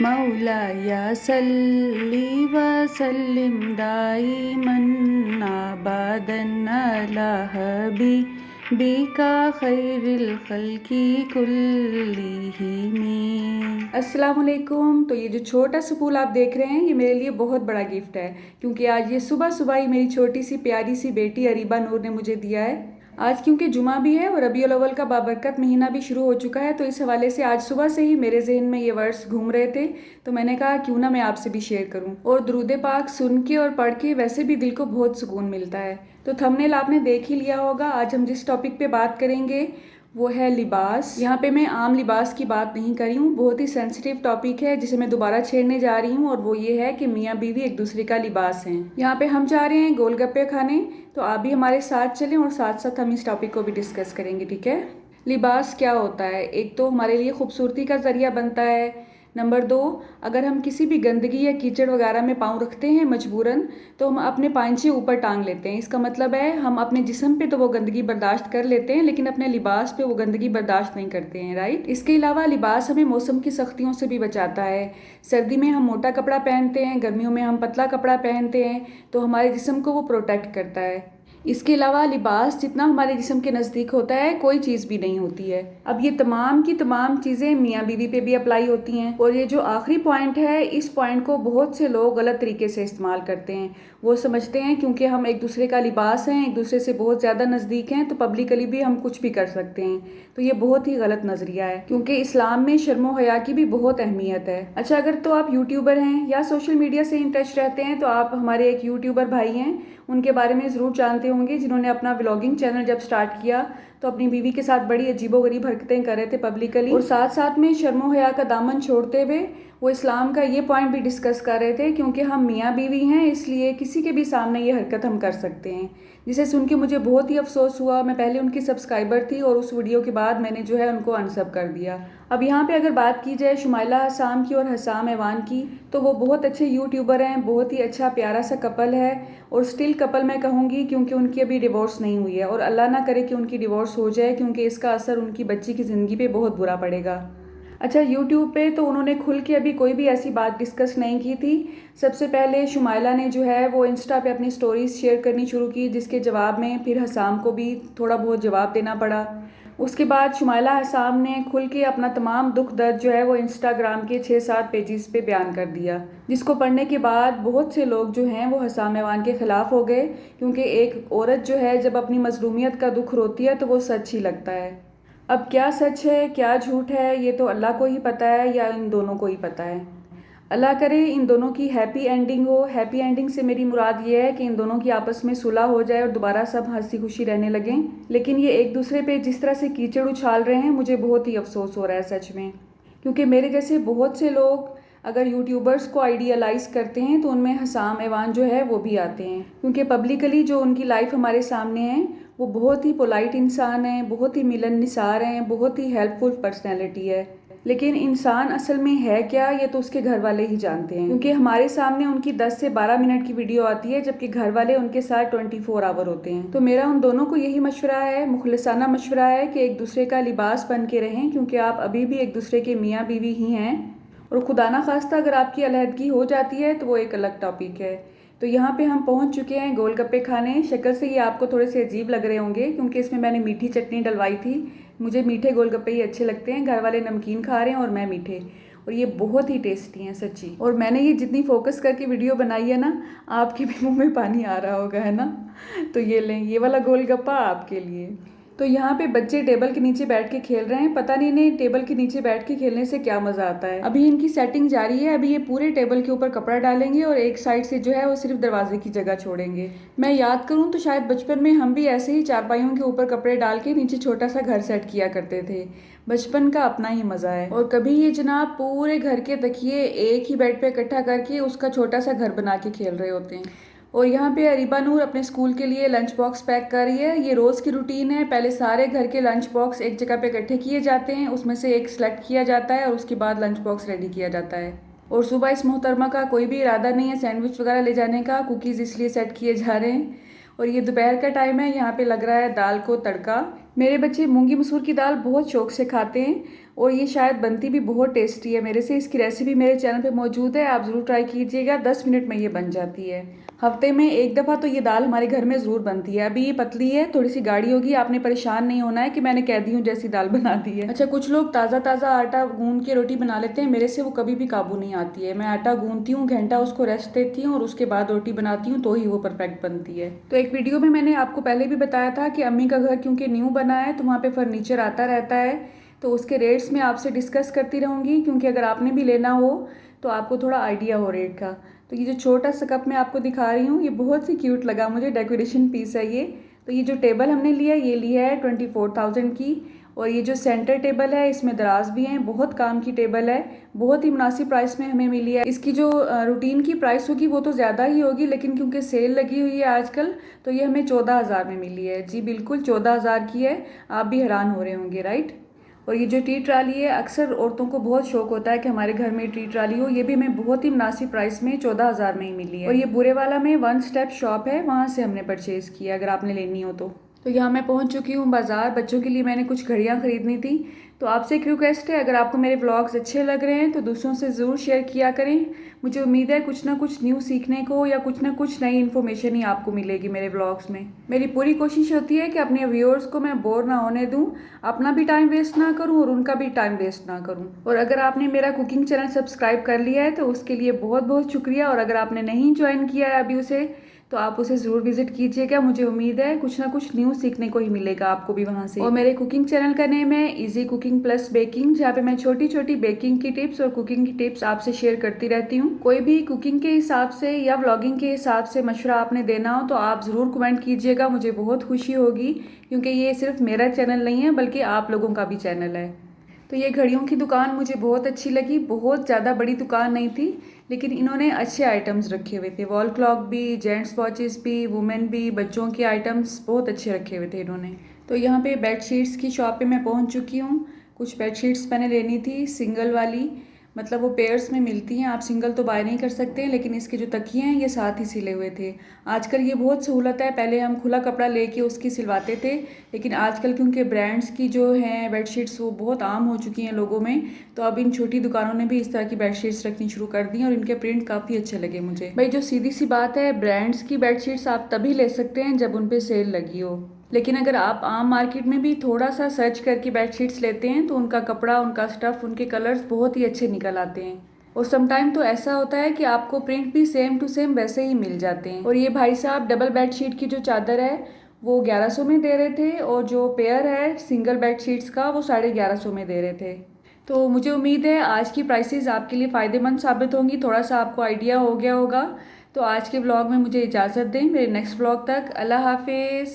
मौलाया सल्ली वसल्लिम दाइमन अबदन अला हबीबिका खैरिल खल्की कुल्लिहिम। अस्सलाम वालेकुम। तो ये जो छोटा सा फूल आप देख रहे हैं ये मेरे लिए बहुत बड़ा गिफ्ट है, क्योंकि आज ये सुबह सुबह ही मेरी छोटी सी प्यारी सी बेटी अरीबा नूर ने मुझे दिया है। आज क्योंकि जुमा भी है और रबीउल अव्वल का बाबरकत महीना भी शुरू हो चुका है, तो इस हवाले से आज सुबह से ही मेरे जहन में ये वर्ड्स घूम रहे थे, तो मैंने कहा क्यों ना मैं आपसे भी शेयर करूं। और दुरूद पाक सुन के और पढ़ के वैसे भी दिल को बहुत सुकून मिलता है। तो थंबनेल आपने देख ही लिया होगा। आज हम जिस टॉपिक पे बात करेंगे वो है लिबास। यहाँ पे मैं आम लिबास की बात नहीं कर रही हूँ, बहुत ही सेंसिटिव टॉपिक है जिसे मैं दोबारा छेड़ने जा रही हूँ, और वो ये है कि मियाँ बीवी एक दूसरे का लिबास हैं। यहाँ पे हम जा रहे हैं गोलगप्पे खाने, तो आप भी हमारे साथ चलें और साथ साथ हम इस टॉपिक को भी डिस्कस करेंगे, ठीक है। लिबास क्या होता है? एक तो हमारे लिए खूबसूरती का ज़रिया बनता है। नंबर 2, अगर हम किसी भी गंदगी या कीचड़ वगैरह में पाँव रखते हैं मजबूरन, तो हम अपने पांचे ऊपर टांग लेते हैं। इसका मतलब है हम अपने जिस्म पे तो वो गंदगी बर्दाश्त कर लेते हैं, लेकिन अपने लिबास पे वो गंदगी बर्दाश्त नहीं करते हैं, राइट। इसके अलावा लिबास हमें मौसम की सख्तियों से भी बचाता है। सर्दी में हम मोटा कपड़ा पहनते हैं, गर्मियों में हम पतला कपड़ा पहनते हैं, तो हमारे जिस्म को वो प्रोटेक्ट करता है। इसके अलावा लिबास जितना हमारे जिस्म के नज़दीक होता है कोई चीज़ भी नहीं होती है। अब ये तमाम की तमाम चीज़ें मियाँ बीवी पे भी अप्लाई होती हैं। और ये जो आखिरी पॉइंट है, इस पॉइंट को बहुत से लोग गलत तरीके से इस्तेमाल करते हैं। वो समझते हैं क्योंकि हम एक दूसरे का लिबास हैं, एक दूसरे से बहुत ज़्यादा नज़दीक हैं, तो पब्लिकली भी हम कुछ भी कर सकते हैं। तो ये बहुत ही गलत नज़रिया है, क्योंकि इस्लाम में शर्म व हया की भी बहुत अहमियत है। अच्छा, अगर तो आप यूट्यूबर हैं या सोशल मीडिया से इन टच रहते हैं, तो आप हमारे एक यूट्यूबर भाई हैं, उनके बारे में ज़रूर जानते होंगे, जिन्होंने अपना व्लॉगिंग चैनल जब स्टार्ट किया तो अपनी बीवी के साथ बड़ी अजीबोगरीब हरकतें कर रहे थे पब्लिकली, और साथ साथ में शर्म हया का दामन छोड़ते हुए वो इस्लाम का ये पॉइंट भी डिस्कस कर रहे थे, क्योंकि हम मियाँ बीवी हैं इसलिए किसी के भी सामने ये हरकत हम कर सकते हैं। जिसे सुन के मुझे बहुत ही अफसोस हुआ। मैं पहले उनकी सब्सक्राइबर थी और उस वीडियो के बाद मैंने जो है उनको अनसब कर दिया। अब यहाँ पे अगर बात की जाए शुमाइला हसाम की और हसाम ऐवान की, तो वो बहुत अच्छे यूट्यूबर हैं, बहुत ही अच्छा प्यारा सा कपल है, और स्टिल कपल मैं कहूँगी, क्योंकि उनकी अभी डिवोर्स नहीं हुई है, और अल्लाह ना करे कि उनकी डिवोर्स हो जाए, क्योंकि इसका असर उनकी बच्ची की ज़िंदगी पे बहुत बुरा पड़ेगा। अच्छा, यूट्यूब पे तो उन्होंने खुल के अभी कोई भी ऐसी बात डिस्कस नहीं की थी। सबसे पहले शुमाइला ने जो है वो इंस्टा पे अपनी स्टोरीज शेयर करनी शुरू की, जिसके जवाब में फिर हसाम को भी थोड़ा बहुत जवाब देना पड़ा। उसके बाद शुमाइला हसाम ने खुल के अपना तमाम दुख दर्द जो है वो इंस्टाग्राम के 6-7 पेजेस पे बयान कर दिया, जिसको पढ़ने के बाद बहुत से लोग जो हैं वो हसाम ऐवान के ख़िलाफ़ हो गए, क्योंकि एक औरत जो है जब अपनी मजलूमियत का दुख रोती है तो वो सच ही लगता है। अब क्या सच है क्या झूठ है ये तो अल्लाह को ही पता है, या इन दोनों को ही पता है। अल्लाह करे इन दोनों की हैप्पी एंडिंग हो। हैप्पी एंडिंग से मेरी मुराद ये है कि इन दोनों की आपस में सुलह हो जाए और दोबारा सब हंसी खुशी रहने लगें। लेकिन ये एक दूसरे पे जिस तरह से कीचड़ उछाल रहे हैं, मुझे बहुत ही अफसोस हो रहा है सच में, क्योंकि मेरे जैसे बहुत से लोग अगर यूट्यूबर्स को आइडियलाइज करते हैं तो उनमें हसाम ऐवान जो है वो भी आते हैं, क्योंकि पब्लिकली जो उनकी लाइफ हमारे सामने है वो बहुत ही पोलाइट इंसान है, बहुत ही मिलनसार हैं, बहुत ही हेल्पफुल पर्सनैलिटी है। लेकिन इंसान असल में है क्या, ये तो उसके घर वाले ही जानते हैं, क्योंकि हमारे सामने उनकी 10 से 12 मिनट की वीडियो आती है, जबकि घर वाले उनके साथ 24 आवर होते हैं। तो मेरा उन दोनों को यही मशवरा है, मुखलिसाना मशवरा है, कि एक दूसरे का लिबास बन के रहें, क्योंकि आप अभी भी एक दूसरे के मियाँ बीवी ही हैं। और खुदा ना खास्ता अगर आपकी अलहदगी हो जाती है तो वो एक अलग टॉपिक है। तो यहाँ पे हम पहुँच चुके हैं गोलगप्पे खाने। शक्ल से ये आपको थोड़े से अजीब लग रहे होंगे, क्योंकि इसमें मैंने मीठी चटनी डलवाई थी। मुझे मीठे गोलगप्पे ही अच्छे लगते हैं, घर वाले नमकीन खा रहे हैं और मैं मीठे, और ये बहुत ही टेस्टी हैं सच्ची। और मैंने ये जितनी फोकस करके वीडियो बनाई है ना, आपके भी मुँह में पानी आ रहा होगा, है ना। तो ये लें, ये वाला गोलगप्पा आपके लिए। तो यहाँ पे बच्चे टेबल के नीचे बैठ के खेल रहे हैं। पता नहीं इन्हें टेबल के नीचे बैठ के खेलने से क्या मज़ा आता है। अभी इनकी सेटिंग जारी है। अभी ये पूरे टेबल के ऊपर कपड़ा डालेंगे और एक साइड से जो है वो सिर्फ दरवाजे की जगह छोड़ेंगे। मैं याद करूँ तो शायद बचपन में हम भी ऐसे ही चारपाइयों के ऊपर कपड़े डाल के नीचे छोटा सा घर सेट किया करते थे। बचपन का अपना ही मज़ा है। और कभी ये जनाब पूरे घर के तकिए एक ही बेड पे इकट्ठा करके उसका छोटा सा घर बना के खेल रहे होते हैं। और यहाँ पे अरीबा नूर अपने स्कूल के लिए लंच बॉक्स पैक कर रही है। ये रोज़ की रूटीन है। पहले सारे घर के लंच बॉक्स एक जगह पे इकट्ठे किए जाते हैं, उसमें से एक सेलेक्ट किया जाता है और उसके बाद लंच बॉक्स रेडी किया जाता है। और सुबह इस मोहतरमा का कोई भी इरादा नहीं है सैंडविच वगैरह ले जाने का, कुकीज़ इसलिए सेट किए जा रहे हैं। और ये दोपहर का टाइम है। यहाँ पे लग रहा है दाल को तड़का, मेरे बच्चे मूंगी मसूर की दाल बहुत शौक से खाते हैं और ये शायद बनती भी बहुत टेस्टी है मेरे से। इसकी रेसिपी मेरे चैनल पे मौजूद है, आप ज़रूर ट्राई कीजिएगा। 10 मिनट में ये बन जाती है। हफ्ते में एक दफ़ा तो ये दाल हमारे घर में ज़रूर बनती है। अभी ये पतली है, थोड़ी सी गाढ़ी होगी, आपने परेशान नहीं होना है कि मैंने कह दी हूँ जैसी दाल बना दी है। अच्छा, कुछ लोग ताज़ा ताज़ा आटा गूंद के रोटी बना लेते हैं, मेरे से वो कभी भी काबू नहीं आती है। मैं आटा गूंदती हूँ, घंटा उसको रेस्ट देती हूँ और उसके बाद रोटी बनाती हूँ, तो ही वो परफेक्ट बनती है। तो एक वीडियो में मैंने आपको पहले भी बताया था कि अम्मी का घर क्योंकि न्यू बना है तो वहाँ पे फर्नीचर आता रहता है, तो उसके रेट्स मैं आपसे डिस्कस करती रहूँगी, क्योंकि अगर आपने भी लेना हो तो आपको थोड़ा आइडिया हो रेट का। तो ये जो छोटा सा कप मैं आपको दिखा रही हूँ, ये बहुत ही क्यूट लगा मुझे, डेकोरेशन पीस है ये। तो ये जो टेबल हमने लिया ये लिया है 24,000 की। और ये जो सेंटर टेबल है इसमें दराज भी हैं, बहुत काम की टेबल है, बहुत ही मुनासिब प्राइस में हमें मिली है। इसकी जो रूटीन की प्राइस होगी वो तो ज़्यादा ही होगी, लेकिन क्योंकि सेल लगी हुई है आजकल तो ये हमें 14,000 में मिली है। जी बिल्कुल 14,000 की है। आप भी हैरान हो रहे होंगे, राइट। और ये जो टी ट्राली है, अक्सर औरतों को बहुत शौक होता है कि हमारे घर में टी ट्राली हो, ये भी हमें बहुत ही मुनासिब प्राइस में 14,000 में ही मिली है। और ये बुरे वाला में वन स्टेप शॉप है, वहाँ से हमने परचेज़ किया, अगर आपने लेनी हो तो यहाँ मैं पहुँच चुकी हूँ बाज़ार। बच्चों के लिए मैंने कुछ घड़ियाँ ख़रीदनी थी। तो आपसे एक रिक्वेस्ट है, अगर आपको मेरे व्लॉग्स अच्छे लग रहे हैं तो दूसरों से ज़रूर शेयर किया करें। मुझे उम्मीद है कुछ ना कुछ न्यू सीखने को या कुछ ना कुछ नई इन्फॉर्मेशन ही आपको मिलेगी मेरे व्लॉग्स में। मेरी पूरी कोशिश होती है कि अपने व्यूअर्स को मैं बोर ना होने दूँ, अपना भी टाइम वेस्ट ना करूँ और उनका भी टाइम वेस्ट ना करूँ। और अगर आपने मेरा कुकिंग चैनल सब्सक्राइब कर लिया है तो उसके लिए बहुत बहुत शुक्रिया, और अगर आपने नहीं ज्वाइन किया है अभी उसे तो आप उसे ज़रूर विजिट कीजिएगा। मुझे उम्मीद है कुछ ना कुछ न्यू सीखने को ही मिलेगा आपको भी वहाँ से। और मेरे कुकिंग चैनल का नेम है इजी कुकिंग प्लस बेकिंग, जहाँ पे मैं छोटी छोटी बेकिंग की टिप्स और कुकिंग की टिप्स आपसे शेयर करती रहती हूँ। कोई भी कुकिंग के हिसाब से या व्लॉगिंग के हिसाब से मशवरा आपने देना हो तो आप ज़रूर कमेंट कीजिएगा, मुझे बहुत खुशी होगी, क्योंकि ये सिर्फ मेरा चैनल नहीं है बल्कि आप लोगों का भी चैनल है। तो ये घड़ियों की दुकान मुझे बहुत अच्छी लगी। बहुत ज़्यादा बड़ी दुकान नहीं थी, लेकिन इन्होंने अच्छे आइटम्स रखे हुए थे। वॉल क्लॉक भी, जेंट्स वॉचेस भी, वुमेन भी, बच्चों के आइटम्स बहुत अच्छे रखे हुए थे इन्होंने। तो यहाँ पे बेडशीट्स की शॉप पे मैं पहुँच चुकी हूँ। कुछ बेडशीट्स मैंने लेनी थी, सिंगल वाली, मतलब वो पेयर्स में मिलती हैं, आप सिंगल तो बाय नहीं कर सकते हैं, लेकिन इसके जो तकिए हैं ये साथ ही सिले हुए थे। आजकल ये बहुत सहूलत है, पहले हम खुला कपड़ा लेके उसकी सिलवाते थे, लेकिन आजकल क्योंकि ब्रांड्स की जो हैं बेडशीट्स वो बहुत आम हो चुकी हैं लोगों में, तो अब इन छोटी दुकानों ने भी इस तरह की बेडशीट्स रखनी शुरू कर दी हैं और इनके प्रिंट काफ़ी अच्छे लगे मुझे। भाई जो सीधी सी बात है, ब्रांड्स की बेडशीट्स आप तभी ले सकते हैं जब उन पर सेल लगी हो, लेकिन अगर आप आम मार्केट में भी थोड़ा सा सर्च करके बेडशीट्स लेते हैं तो उनका कपड़ा, उनका स्टफ़, उनके कलर्स बहुत ही अच्छे निकल आते हैं। और समटाइम तो ऐसा होता है कि आपको प्रिंट भी सेम टू सेम वैसे ही मिल जाते हैं। और ये भाई साहब डबल बेडशीट की जो चादर है वो 1100 में दे रहे थे, और जो पेयर है सिंगल बेडशीट्स का वो 1150 में दे रहे थे। तो मुझे उम्मीद है आज की प्राइसेस आपके लिए फ़ायदेमंद साबित होंगी, थोड़ा सा आपको आइडिया हो गया होगा। तो आज के व्लॉग में मुझे इजाज़त दें, मेरे नेक्स्ट व्लॉग तक। अल्लाह हाफिज़।